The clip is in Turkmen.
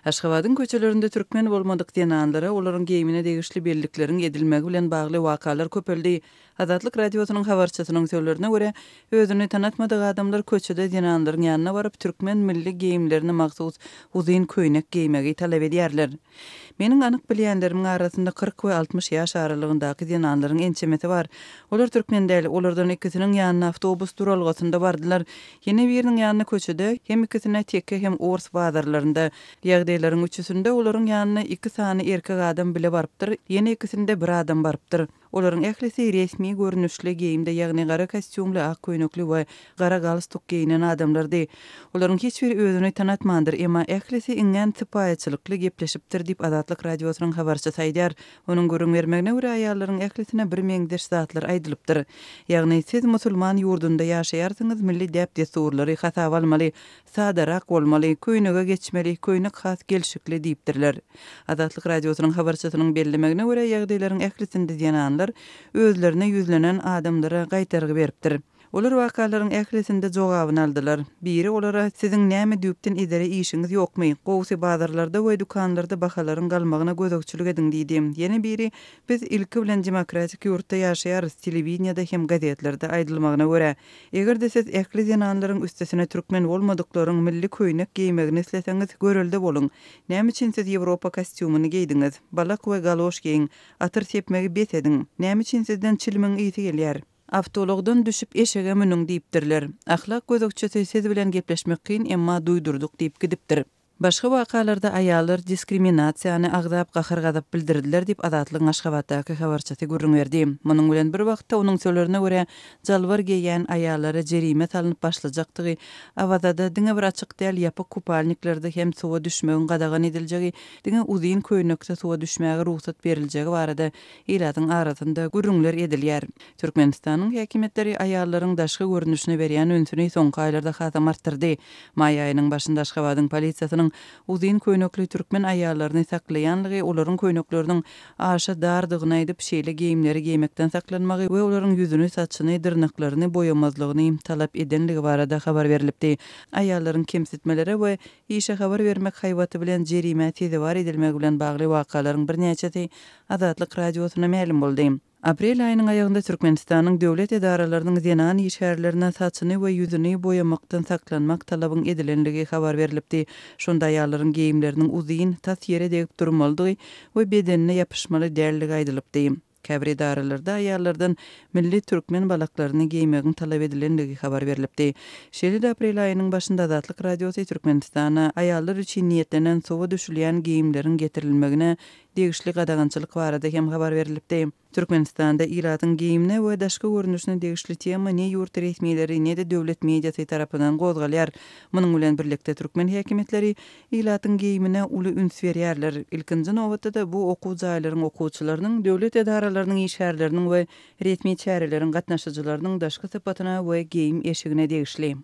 Aşgabatyň köçelerinde türkmen bolmadyk diýenanlara olaryň geyimine degişli bellikleriň edilmegi bilen bagly wakalar köpeldi. Azatlyk radiosynyň habarçysynyň sözlerine görä, özüni tanatmadyk adamlar köçede diýenanlaryň ýanyna baryp türkmen milli geyimlerini maksut uzyn köýnek giymegi talap edýärler. Meniň anyk bilýänlerimiň arasynda 40 we 60 ýaş aralygyndaky diýenanlaryň ençemeti bar. Olar türkmen däl, olardan ikisiniň ýanyna awtobus duralgasynda bardylar. Ýene biriniň ýanyna köçede hem ikisine tekke hem ors bazarlarynda ýagdaýlaryň üçüsinde olaryň ýanyna 2 sany erkek adam bile barypdyr, ýene ikisinde bir adam barypdyr. Olaryň ählisi resmi görnüşli geyimde, ýagny gara kostyumly, ak köýnekli we gara galstuk giyinen adamlardy. Olaryň hiç biri özüni tanatmandyr, emma ählisi iňňän sypaýatçylykly gepleşipdir diýip Azatlyk radiosynyň habarçysy aýdýar. Onuň görüň bermegine görä aýallaryň ählisine bir meňdeş zatlar aýdylypdyr. Ýagny siz musulman ýurdunda ýaşaýarsyňyz, milli däp desturlary hasap almaly, sadarak bolmaly, köýnege geçmeli, köýnek has gelşikli diýipdirler. Azatlyk radiosynyň habarçysynyň bellemegine görä ýagdaýlaryň ählisinde diýenanlar özlerine yüzlenen adamlara gaýtargy beripdir. Olar wakalaryň ählisinde jogabyny aldylar. Biri olara siziň näme düýpden idare işiňiz ýokmy? Gowsy bazarlarda we dukanlarda bahalaryň galmagyna gözükçülük ediň diýdi. Ýene biri biz ilki bilen demokratik ýurtda ýaşaýarys, telewizionyada hem gazetlerde aýdylmagyna görä. Egerde siz ähli ýananlaryň üstesine türkmen bolmadyklaryň milli köýnek giymegini isleseňiz görelde boluň. Näme üçin siz Ýewropa kostyumyny giydiňiz? Balak we galoş giyin, atyr sepmegi besediň. Näme üçin sizden çilmiň ýiti gelýär? Avtologdan düşüp eşege müňüň diýipdirler. Ahlak gözükçüsi siz bilen gepleşmek kyn, emma duýdurduk diýip gidipdir. Başga wakalarda aýallar diskriminasiýany agzap gahargazap bildirdiler diýip Azatlygyň Aşgabatdaky habarçysy görüň berdi. Munyň bilen bir wagtda onuň sözlerine görä jalwar giýen aýallara jerime salynıp başlajakdygy, awazada diňe bir açyk däl ýapyk kupalniklerde hem suwa düşmegiň gadagan ediljegi, diňe uzyn köýnekde suwa düşmäge ruhsat beriljegi barada ýylatyň arasynda görüňler edilýär. Türkmenistanyň häkimetleri aýallaryň daşky görnüşine berýän önsüni soňky aýlarda hasam artdyrdy. May aýynyň başynda Aşgabatyň polisiýasynyň uzyn köýnekli türkmen aýallaryny saklaýanlygy, olaryň köýnekleriniň aşa dardygyny aýdyp şeýle geyimleri giymekden saklanmagy we olaryň ýüzüni, saçyny, dyrnaklaryny boýamazlygyny talap edenligi barada habar berilipdi. Aýallaryň kemsitmeleri we işe habar bermek haýwaty bilen jerime tezewar edilmegi bilen bagly wakalaryň birnäçesi Azatlyk radiosyna ma'lum boldy. Aprel aýynyň aýagynda Türkmenistanyň döwlet edaralarynyň zenan işgärlerine saçyny we ýüzüni boýamakdan saklanmak talabyň edilenligi habar berilipdi. Şonda aýallaryň geyimleriniň uzyn, tas ýere degip durmalydygy we bedenine ýapyşmaly dälligi aýdylypdy. Käbir edaralarda aýallardan milli türkmen balaklaryny giymegin talap edilenligi habar berilipdi. Şeýle aprel aýynyň başynda Azatlyk radiosy Türkmenistana aýallar üçin niýetlenen sowa düşülýän giyimleriň getirilmegine degişli gadagançylyk barada hem habar berilipdi. Türkmenistanda ýylatyň giyimine we daşky görnüşine degişli tema ne ýurt resmiýetleri ne de döwlet mediasy tarapyndan gozgalýar. Munyň bilen birlikde türkmen häkimetleri ýylatyň giyimine uly üns berýärler. Ilkinji nowatda da bu okuw jaýlarynyň okuwçylarynyň, döwlet edaralarynyň işgärleriniň we resmi çäreleriň gatnaşyjylarynyň daşky sypatyna we giyim eşigine degişli.